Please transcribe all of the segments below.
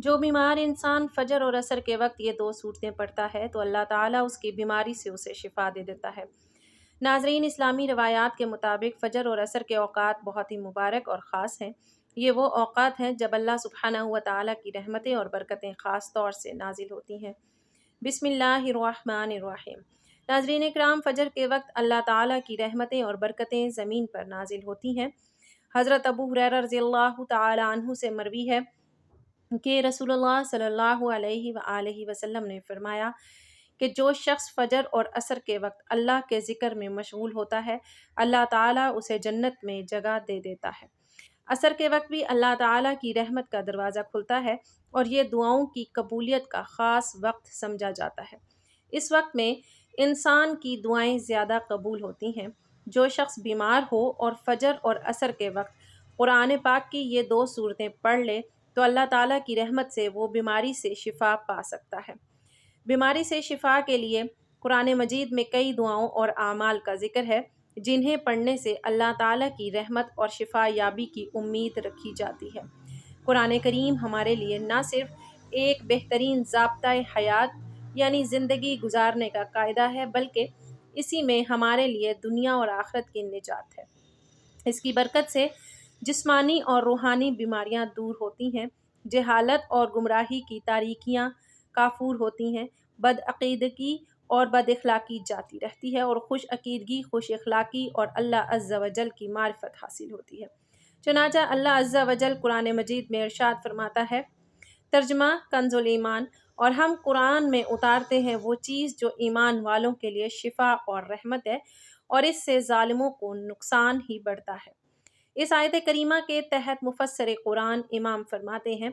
جو بیمار انسان فجر اور عصر کے وقت یہ دو صورتیں پڑھتا ہے تو اللہ تعالیٰ اس کی بیماری سے اسے شفا دے دیتا ہے۔ ناظرین، اسلامی روایات کے مطابق فجر اور عصر کے اوقات بہت ہی مبارک اور خاص ہیں۔ یہ وہ اوقات ہیں جب اللہ سبحانہ و تعالیٰ کی رحمتیں اور برکتیں خاص طور سے نازل ہوتی ہیں۔ بسم اللہ الرحمن الرحیم۔ ناظرین اکرام، فجر کے وقت اللہ تعالیٰ کی رحمتیں اور برکتیں زمین پر نازل ہوتی ہیں۔ حضرت ابو ہریرہ رضی اللہ تعالی عنہ سے مروی ہے کہ رسول اللہ صلی اللہ علیہ وآلہ وسلم نے فرمایا کہ جو شخص فجر اور عصر کے وقت اللہ کے ذکر میں مشغول ہوتا ہے، اللہ تعالیٰ اسے جنت میں جگہ دے دیتا ہے۔ عصر کے وقت بھی اللہ تعالیٰ کی رحمت کا دروازہ کھلتا ہے اور یہ دعاؤں کی قبولیت کا خاص وقت سمجھا جاتا ہے۔ اس وقت میں انسان کی دعائیں زیادہ قبول ہوتی ہیں۔ جو شخص بیمار ہو اور فجر اور عصر کے وقت قرآن پاک کی یہ دو صورتیں پڑھ لے تو اللہ تعالیٰ کی رحمت سے وہ بیماری سے شفا پا سکتا ہے۔ بیماری سے شفا کے لیے قرآن مجید میں کئی دعاؤں اور اعمال کا ذکر ہے جنہیں پڑھنے سے اللہ تعالیٰ کی رحمت اور شفا یابی کی امید رکھی جاتی ہے۔ قرآن کریم ہمارے لیے نہ صرف ایک بہترین ضابطۂ حیات یعنی زندگی گزارنے کا قاعدہ ہے، بلکہ اسی میں ہمارے لیے دنیا اور آخرت کی نجات ہے۔ اس کی برکت سے جسمانی اور روحانی بیماریاں دور ہوتی ہیں، جہالت اور گمراہی کی تاریکیاں کافور ہوتی ہیں، بد عقیدگی اور بد اخلاقی جاتی رہتی ہے اور خوش عقیدگی، خوش اخلاقی اور اللہ عز و جل کی معرفت حاصل ہوتی ہے۔ چنانچہ اللہ عز و جل قرآن مجید میں ارشاد فرماتا ہے، ترجمہ کنز الایمان، اور ہم قرآن میں اتارتے ہیں وہ چیز جو ایمان والوں کے لیے شفا اور رحمت ہے اور اس سے ظالموں کو نقصان ہی بڑھتا ہے۔ اس آیت کریمہ کے تحت مفسر قرآن امام فرماتے ہیں،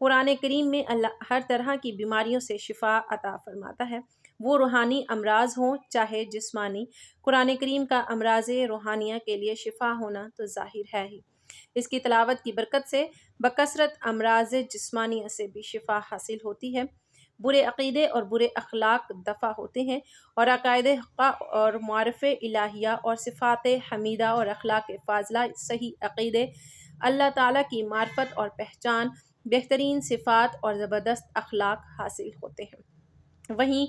قرآن کریم میں اللہ ہر طرح کی بیماریوں سے شفا عطا فرماتا ہے، وہ روحانی امراض ہوں چاہے جسمانی۔ قرآن کریم کا امراض روحانیہ کے لیے شفا ہونا تو ظاہر ہے ہی۔ اس کی تلاوت کی برکت سے بکثرت امراض جسمانیہ سے بھی شفا حاصل ہوتی ہے، برے عقیدے اور برے اخلاق دفع ہوتے ہیں اور عقائد حقہ اور معارف الہیہ اور صفات حمیدہ اور اخلاق فاضلہ صحیح عقیدے، اللہ تعالیٰ کی معرفت اور پہچان، بہترین صفات اور زبردست اخلاق حاصل ہوتے ہیں۔ وہیں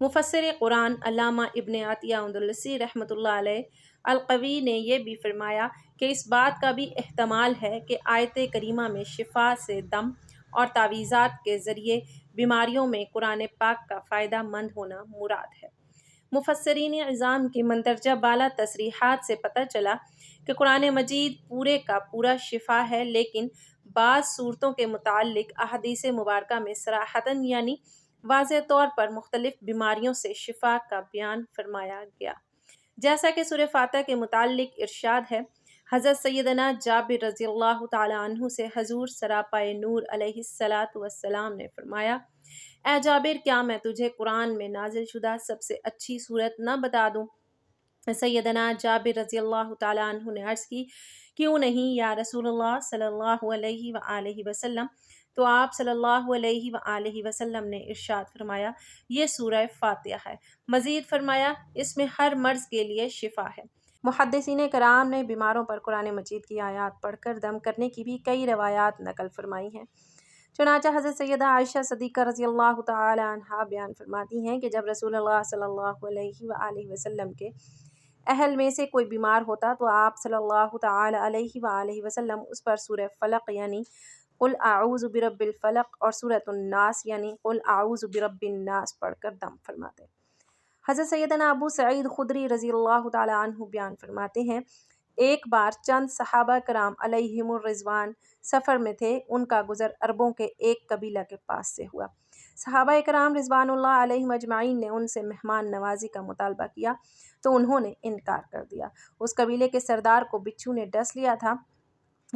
مفسر قرآن علامہ ابن عطیہ اندلسی رحمۃ اللہ علیہ القوی نے یہ بھی فرمایا کہ اس بات کا بھی احتمال ہے کہ آیت کریمہ میں شفا سے دم اور تعویذات کے ذریعے بیماریوں میں قرآن پاک کا فائدہ مند ہونا مراد ہے۔ مفسرین اعظام کی مندرجہ بالا تصریحات سے پتہ چلا کہ قرآن مجید پورے کا پورا شفا ہے، لیکن بعض صورتوں کے متعلق احادیث مبارکہ میں صراحتاً یعنی واضح طور پر مختلف بیماریوں سے شفا کا بیان فرمایا گیا۔ جیسا کہ سورہ فاتحہ کے متعلق ارشاد ہے، حضرت سیدنا جابر رضی اللہ تعالی عنہ سے حضور سراپائے نور علیہ الصلاۃ والسلام نے فرمایا، اے جابر، کیا میں تجھے قرآن میں نازل شدہ سب سے اچھی صورت نہ بتا دوں؟ سیدنا جابر رضی اللہ تعالی عنہ نے عرض کی، کیوں نہیں یا رسول اللہ صلی اللہ علیہ وآلہ وسلم؟ تو آپ صلی اللہ علیہ وآلہ وسلم نے ارشاد فرمایا، یہ سورہ فاتحہ ہے۔ مزید فرمایا، اس میں ہر مرض کے لیے شفا ہے۔ محدثین کرام نے بیماروں پر قرآن مجید کی آیات پڑھ کر دم کرنے کی بھی کئی روایات نقل فرمائی ہیں۔ چنانچہ حضرت سیدہ عائشہ صدیقہ رضی اللہ تعالی عنہا بیان فرماتی ہیں کہ جب رسول اللہ صلی اللہ علیہ وآلہ وسلم کے اہل میں سے کوئی بیمار ہوتا تو آپ صلی اللہ تعالی علیہ وآلہ وسلم اس پر سورہ فلق یعنی قل اعوذ برب الفلق اور سورۃ الناس یعنی قل اعوذ برب الناس پڑھ کر دم فرماتے۔ حضرت سیدنا ابو سعید خدری رضی اللہ تعالی عنہ بیان فرماتے ہیں، ایک بار چند صحابہ کرام علیہم الرضوان سفر میں تھے، ان کا گزر عربوں کے ایک قبیلہ کے پاس سے ہوا۔ صحابہ کرام رضوان اللہ علیہم اجمعین نے ان سے مہمان نوازی کا مطالبہ کیا تو انہوں نے انکار کر دیا۔ اس قبیلے کے سردار کو بچھو نے ڈس لیا تھا۔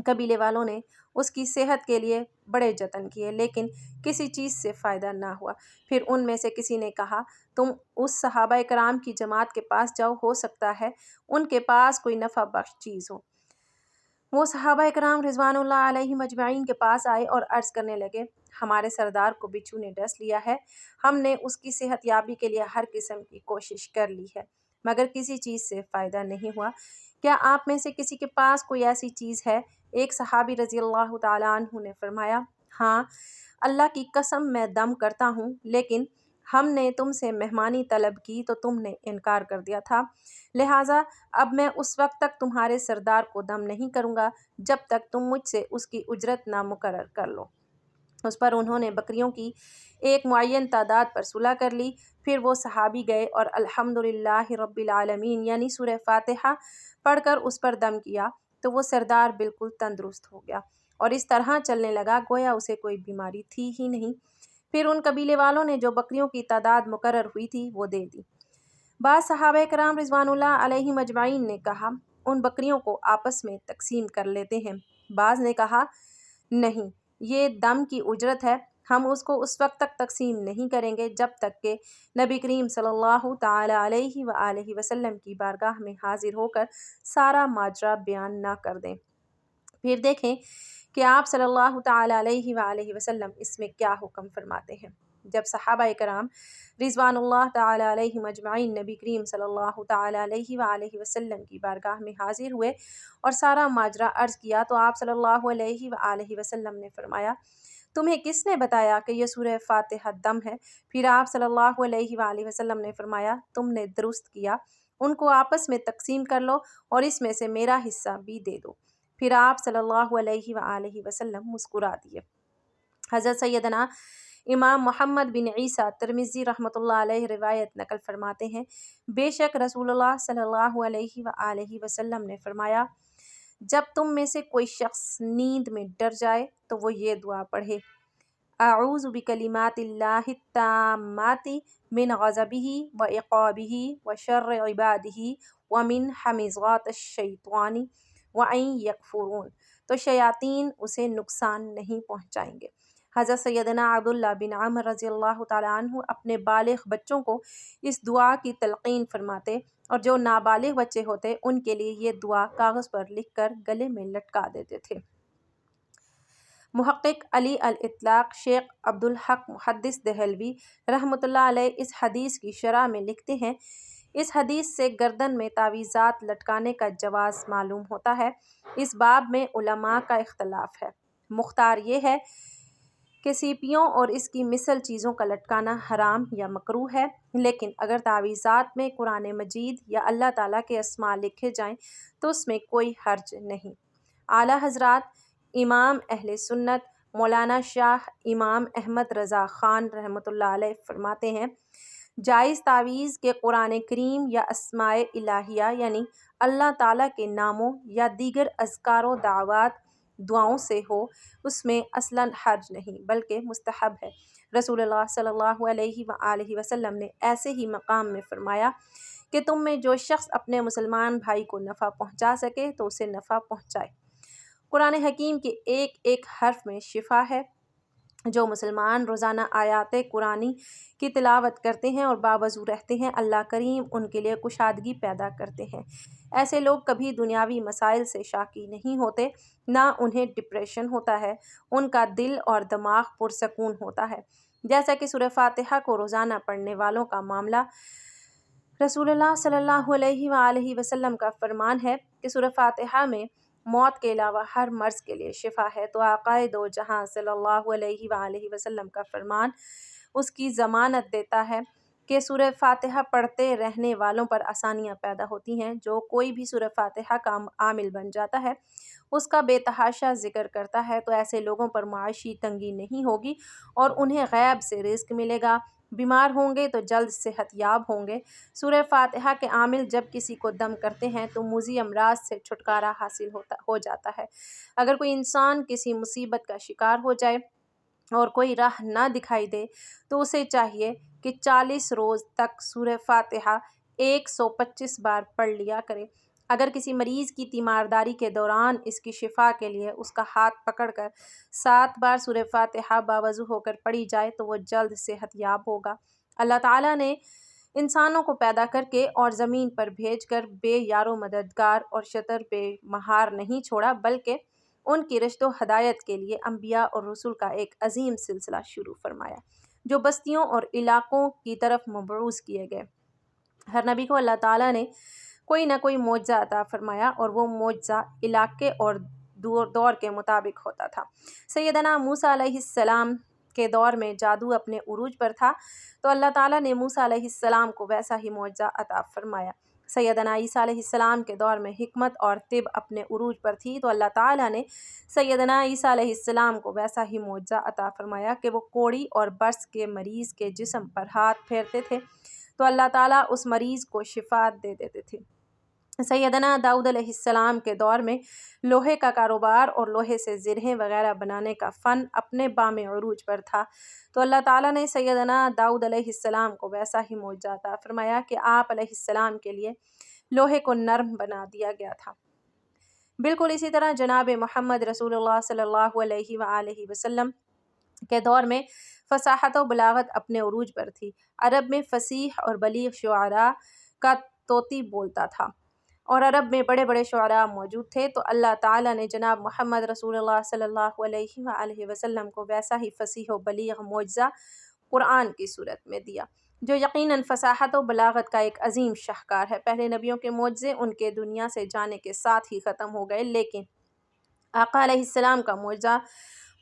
قبیلے والوں نے اس کی صحت کے لیے بڑے جتن کیے لیکن کسی چیز سے فائدہ نہ ہوا۔ پھر ان میں سے کسی نے کہا، تم اس صحابہ کرام کی جماعت کے پاس جاؤ، ہو سکتا ہے ان کے پاس کوئی نفع بخش چیز ہو۔ وہ صحابہ کرام رضوان اللہ علیہم اجمعین کے پاس آئے اور عرض کرنے لگے، ہمارے سردار کو بچھو نے ڈس لیا ہے، ہم نے اس کی صحت یابی کے لیے ہر قسم کی کوشش کر لی ہے مگر کسی چیز سے فائدہ نہیں ہوا، کیا آپ میں سے کسی کے پاس کوئی ایسی چیز ہے؟ ایک صحابی رضی اللہ تعالی عنہ نے فرمایا، ہاں اللہ کی قسم میں دم کرتا ہوں، لیکن ہم نے تم سے مہمانی طلب کی تو تم نے انکار کر دیا تھا، لہٰذا اب میں اس وقت تک تمہارے سردار کو دم نہیں کروں گا جب تک تم مجھ سے اس کی اجرت نہ مقرر کر لو۔ اس پر انہوں نے بکریوں کی ایک معین تعداد پر صلح کر لی۔ پھر وہ صحابی گئے اور الحمدللہ رب العالمین یعنی سورہ فاتحہ پڑھ کر اس پر دم کیا تو وہ سردار بالکل تندرست ہو گیا اور اس طرح چلنے لگا گویا اسے کوئی بیماری تھی ہی نہیں۔ پھر ان قبیلے والوں نے جو بکریوں کی تعداد مقرر ہوئی تھی وہ دے دی۔ بعض صحابہ کرام رضوان اللہ علیہم اجمعین نے کہا ان بکریوں کو آپس میں تقسیم کر لیتے ہیں۔ بعض نے کہا نہیں، یہ دم کی اجرت ہے، ہم اس کو اس وقت تک تقسیم نہیں کریں گے جب تک کہ نبی کریم صلی اللہ تعالی علیہ وآلہ وسلم کی بارگاہ میں حاضر ہو کر سارا ماجرا بیان نہ کر دیں۔ پھر دیکھیں کہ آپ صلی اللہ تعالی علیہ وآلہ وسلم اس میں کیا حکم فرماتے ہیں۔ جب صحابہ کرام رضوان اللہ تعالی علیہم اجمعین نبی کریم صلی اللہ تعالی علیہ وآلہ وسلم کی بارگاہ میں حاضر ہوئے اور سارا ماجرا عرض کیا تو آپ صلی اللہ علیہ وآلہ وسلم نے فرمایا تمہیں کس نے بتایا کہ یہ سورہ فاتحہ دم ہے؟ پھر آپ صلی اللہ علیہ وآلہ وسلم نے فرمایا تم نے درست کیا، ان کو آپس میں تقسیم کر لو اور اس میں سے میرا حصہ بھی دے دو۔ پھر آپ صلی اللہ علیہ وآلہ وسلم مسکرا دیے۔ حضرت سیدنا امام محمد بن عیسیٰ ترمذی رحمۃ اللہ علیہ روایت نقل فرماتے ہیں بے شک رسول اللہ صلی اللہ علیہ وآلہ وسلم نے فرمایا جب تم میں سے کوئی شخص نیند میں ڈر جائے تو وہ یہ دعا پڑھے اعوذ بکلمات اللہ التامات من غضبہ وعقابہ وشر عبادہ ومن حمزات الشیطان وان یکفرون، تو شیاطین اسے نقصان نہیں پہنچائیں گے۔ حضرت سیدنا عبداللہ بن عمر رضی اللہ تعالیٰ عنہ اپنے بالغ بچوں کو اس دعا کی تلقین فرماتے اور جو نابالغ بچے ہوتے ان کے لیے یہ دعا کاغذ پر لکھ کر گلے میں لٹکا دیتے تھے۔ محقق علی الاطلاق شیخ عبدالحق محدث دہلوی رحمۃ اللہ علیہ اس حدیث کی شرح میں لکھتے ہیں اس حدیث سے گردن میں تعویذات لٹکانے کا جواز معلوم ہوتا ہے۔ اس باب میں علماء کا اختلاف ہے، مختار یہ ہے کہ سیپیوں اور اس کی مثل چیزوں کا لٹکانا حرام یا مکروہ ہے، لیکن اگر تعویذات میں قرآن مجید یا اللہ تعالیٰ کے اسماء لکھے جائیں تو اس میں کوئی حرج نہیں۔ اعلیٰ حضرات امام اہل سنت مولانا شاہ امام احمد رضا خان رحمۃ اللہ علیہ فرماتے ہیں جائز تعویذ کے قرآن کریم یا اسماء الہیہ یعنی اللہ تعالیٰ کے ناموں یا دیگر اذکار و دعاؤں سے ہو اس میں اصلاً حرج نہیں بلکہ مستحب ہے۔ رسول اللہ صلی اللہ علیہ وآلہ وسلم نے ایسے ہی مقام میں فرمایا کہ تم میں جو شخص اپنے مسلمان بھائی کو نفع پہنچا سکے تو اسے نفع پہنچائے۔ قرآن حکیم کے ایک ایک حرف میں شفا ہے۔ جو مسلمان روزانہ آیات قرآنی کی تلاوت کرتے ہیں اور باوضو رہتے ہیں اللہ کریم ان کے لیے کشادگی پیدا کرتے ہیں۔ ایسے لوگ کبھی دنیاوی مسائل سے شاکی نہیں ہوتے، نہ انہیں ڈپریشن ہوتا ہے، ان کا دل اور دماغ پرسکون ہوتا ہے۔ جیسا کہ سورہ فاتحہ کو روزانہ پڑھنے والوں کا معاملہ رسول اللہ صلی اللہ علیہ وآلہ وسلم کا فرمان ہے کہ سورہ فاتحہ میں موت کے علاوہ ہر مرض کے لیے شفا ہے، تو آقائے دو جہاں صلی اللہ علیہ وآلہ وسلم کا فرمان اس کی ضمانت دیتا ہے کہ سورہ فاتحہ پڑھتے رہنے والوں پر آسانیاں پیدا ہوتی ہیں۔ جو کوئی بھی سورہ فاتحہ کا عامل بن جاتا ہے، اس کا بے تحاشا ذکر کرتا ہے تو ایسے لوگوں پر معاشی تنگی نہیں ہوگی اور انہیں غیب سے رزق ملے گا، بیمار ہوں گے تو جلد صحت یاب ہوں گے۔ سورہ فاتحہ کے عامل جب کسی کو دم کرتے ہیں تو موذی امراض سے چھٹکارا حاصل ہو جاتا ہے۔ اگر کوئی انسان کسی مصیبت کا شکار ہو جائے اور کوئی راہ نہ دکھائی دے تو اسے چاہیے کہ 40 روز تک سورہ فاتحہ 125 بار پڑھ لیا کرے۔ اگر کسی مریض کی تیمارداری کے دوران اس کی شفا کے لیے اس کا ہاتھ پکڑ کر 7 بار سورہ فاتحہ باوضو ہو کر پڑھی جائے تو وہ جلد صحت یاب ہوگا۔ اللہ تعالیٰ نے انسانوں کو پیدا کر کے اور زمین پر بھیج کر بے یار و مددگار اور شطر بے مہار نہیں چھوڑا بلکہ ان کی رشد و ہدایت کے لیے انبیاء اور رسول کا ایک عظیم سلسلہ شروع فرمایا جو بستیوں اور علاقوں کی طرف مبعوث کیے گئے۔ ہر نبی کو اللہ تعالیٰ نے کوئی نہ کوئی معجزہ عطا فرمایا اور وہ معجزہ علاقے اور دور کے مطابق ہوتا تھا۔ سیدنا موسیٰ علیہ السلام کے دور میں جادو اپنے عروج پر تھا تو اللہ تعالیٰ نے موسیٰ علیہ السلام کو ویسا ہی معجزہ عطا فرمایا۔ سیدنا عیسیٰ علیہ السلام کے دور میں حکمت اور طب اپنے عروج پر تھی تو اللہ تعالیٰ نے سیدنا عیسیٰ علیہ السلام کو ویسا ہی معجزہ عطا فرمایا کہ وہ کوڑی اور برص کے مریض کے جسم پر ہاتھ پھیرتے تھے تو اللہ تعالیٰ اس مریض کو شفا دے دیتے تھے۔ سیدنا داؤد علیہ السلام کے دور میں لوہے کا کاروبار اور لوہے سے زرہیں وغیرہ بنانے کا فن اپنے بام عروج پر تھا تو اللہ تعالیٰ نے سیدنا داؤد علیہ السلام کو ویسا ہی معجزہ عطا فرمایا کہ آپ علیہ السلام کے لیے لوہے کو نرم بنا دیا گیا تھا۔ بالکل اسی طرح جناب محمد رسول اللہ صلی اللہ علیہ وآلہ وسلم کے دور میں فصاحت و بلاغت اپنے عروج پر تھی۔ عرب میں فصیح اور بلیغ شعراء کا طوطی بولتا تھا اور عرب میں بڑے بڑے شعراء موجود تھے تو اللہ تعالیٰ نے جناب محمد رسول اللہ صلی اللہ علیہ وآلہ وسلم کو ویسا ہی فصیح و بلیغ معجزہ قرآن کی صورت میں دیا جو یقیناً فصاحت و بلاغت کا ایک عظیم شاہکار ہے۔ پہلے نبیوں کے معجزے ان کے دنیا سے جانے کے ساتھ ہی ختم ہو گئے، لیکن آقا علیہ السلام کا معجزہ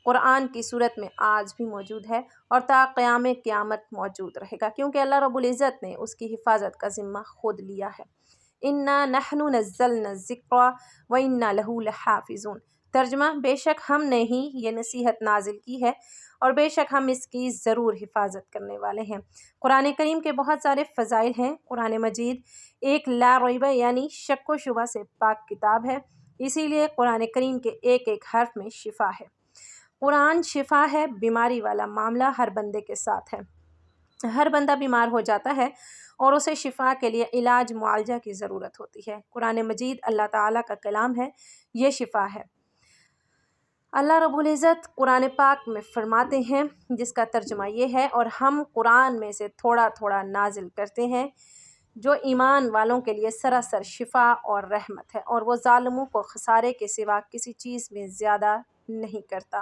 قرآن کی صورت میں آج بھی موجود ہے اور تا قیام قیامت موجود رہے گا، کیونکہ اللہ رب العزت نے اس کی حفاظت کا ذمہ خود لیا ہے۔ اِنَّا نَحْنُ نَزَّلْنَا الذِّكْرَ وَإِنَّا لَهُ لَحَافِظُونَ۔ ترجمہ: بے شک ہم نے ہی یہ نصیحت نازل کی ہے اور بے شک ہم اس کی ضرور حفاظت کرنے والے ہیں۔ قرآن کریم کے بہت سارے فضائل ہیں۔ قرآن مجید ایک لا ریب یعنی شک و شبہ سے پاک کتاب ہے، اسی لیے قرآن کریم کے ایک ایک حرف میں شفا ہے۔ قرآن شفا ہے، بیماری والا معاملہ ہر بندے کے ساتھ ہے۔ ہر بندہ بیمار ہو جاتا ہے اور اسے شفا کے لیے علاج معالجہ کی ضرورت ہوتی ہے۔ قرآن مجید اللہ تعالیٰ کا کلام ہے، یہ شفا ہے۔ اللہ رب العزت قرآن پاک میں فرماتے ہیں، جس کا ترجمہ یہ ہے، اور ہم قرآن میں سے تھوڑا تھوڑا نازل کرتے ہیں جو ایمان والوں کے لیے سراسر شفا اور رحمت ہے اور وہ ظالموں کو خسارے کے سوا کسی چیز میں زیادہ نہیں کرتا۔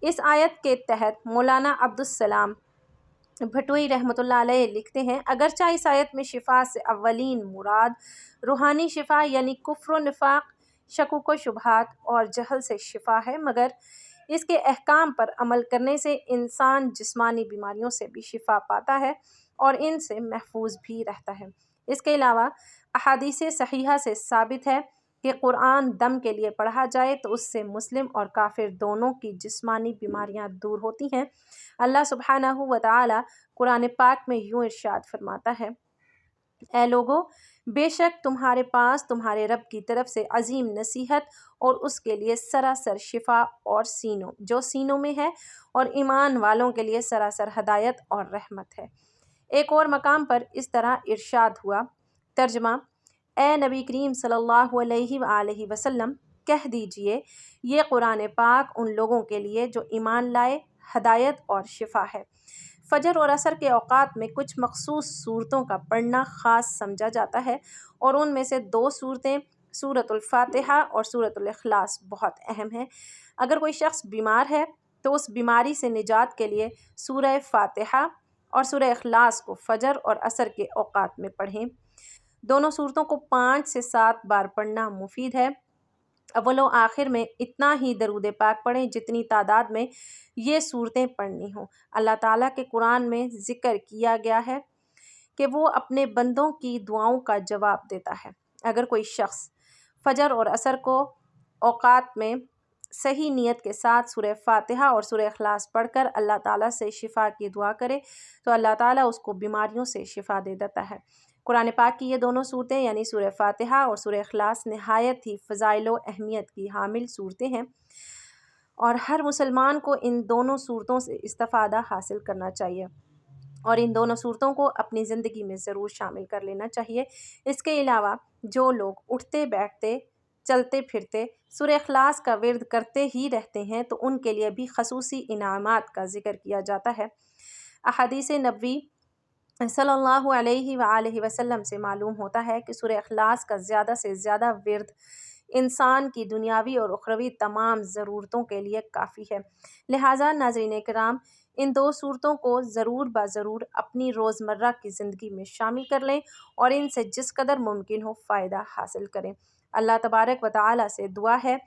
اس آیت کے تحت مولانا عبدالسلام بھٹوئی رحمۃ اللہ علیہ لکھتے ہیں، اگرچہ اس آیت میں شفا سے اولین مراد روحانی شفا یعنی کفر و نفاق، شکوک و شبہات اور جہل سے شفا ہے، مگر اس کے احکام پر عمل کرنے سے انسان جسمانی بیماریوں سے بھی شفا پاتا ہے اور ان سے محفوظ بھی رہتا ہے۔ اس کے علاوہ احادیث صحیحہ سے ثابت ہے کہ قرآن دم کے لیے پڑھا جائے تو اس سے مسلم اور کافر دونوں کی جسمانی بیماریاں دور ہوتی ہیں۔ اللہ سبحانہ و تعالی قرآن پاک میں یوں ارشاد فرماتا ہے، اے لوگو، بے شک تمہارے پاس تمہارے رب کی طرف سے عظیم نصیحت اور اس کے لیے سراسر شفا اور سینوں میں ہے اور ایمان والوں کے لیے سراسر ہدایت اور رحمت ہے۔ ایک اور مقام پر اس طرح ارشاد ہوا، ترجمہ: اے نبی کریم صلی اللہ علیہ وآلہ وسلم، کہہ دیجئے یہ قرآن پاک ان لوگوں کے لیے جو ایمان لائے ہدایت اور شفا ہے۔ فجر اور عصر کے اوقات میں کچھ مخصوص صورتوں کا پڑھنا خاص سمجھا جاتا ہے اور ان میں سے دو صورتیں سورۃ الفاتحہ اور سورۃ الاخلاص بہت اہم ہیں۔ اگر کوئی شخص بیمار ہے تو اس بیماری سے نجات کے لیے سورہ فاتحہ اور سورہ اخلاص کو فجر اور عصر کے اوقات میں پڑھیں۔ دونوں صورتوں کو 5 سے 7 بار پڑھنا مفید ہے۔ اول و آخر میں اتنا ہی درود پاک پڑھیں جتنی تعداد میں یہ صورتیں پڑھنی ہوں۔ اللہ تعالیٰ کے قرآن میں ذکر کیا گیا ہے کہ وہ اپنے بندوں کی دعاؤں کا جواب دیتا ہے۔ اگر کوئی شخص فجر اور عصر کو اوقات میں صحیح نیت کے ساتھ سورہ فاتحہ اور سورہ اخلاص پڑھ کر اللہ تعالیٰ سے شفا کی دعا کرے تو اللہ تعالیٰ اس کو بیماریوں سے شفا دے دیتا ہے۔ قرآن پاک کی یہ دونوں صورتیں یعنی سورہ فاتحہ اور سورہ اخلاص نہایت ہی فضائل و اہمیت کی حامل صورتیں ہیں اور ہر مسلمان کو ان دونوں صورتوں سے استفادہ حاصل کرنا چاہیے اور ان دونوں صورتوں کو اپنی زندگی میں ضرور شامل کر لینا چاہیے۔ اس کے علاوہ جو لوگ اٹھتے بیٹھتے چلتے پھرتے سورہ اخلاص کا ورد کرتے ہی رہتے ہیں تو ان کے لیے بھی خصوصی انعامات کا ذکر کیا جاتا ہے۔ احادیث نبوی صلی اللہ علیہ وآلہ وسلم سے معلوم ہوتا ہے کہ سورہ اخلاص کا زیادہ سے زیادہ ورد انسان کی دنیاوی اور اخروی تمام ضرورتوں کے لیے کافی ہے۔ لہٰذا ناظرین کرام، ان دو صورتوں کو ضرور ضرور اپنی روزمرہ کی زندگی میں شامل کر لیں اور ان سے جس قدر ممکن ہو فائدہ حاصل کریں۔ اللہ تبارک و تعالیٰ سے دعا ہے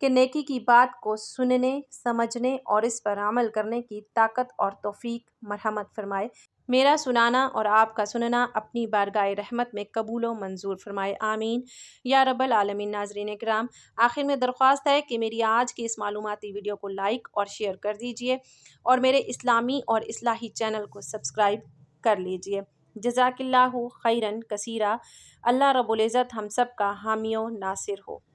کہ نیکی کی بات کو سننے، سمجھنے اور اس پر عمل کرنے کی طاقت اور توفیق مرحمت فرمائے۔ میرا سنانا اور آپ کا سننا اپنی بارگاہ رحمت میں قبول و منظور فرمائے، آمین یا رب العالمین۔ ناظرین کرام، آخر میں درخواست ہے کہ میری آج کی اس معلوماتی ویڈیو کو لائک اور شیئر کر دیجئے اور میرے اسلامی اور اصلاحی چینل کو سبسکرائب کر لیجئے۔ جزاک اللہ خیرن کثیرہ۔ اللہ رب العزت ہم سب کا حامی و ناصر ہو۔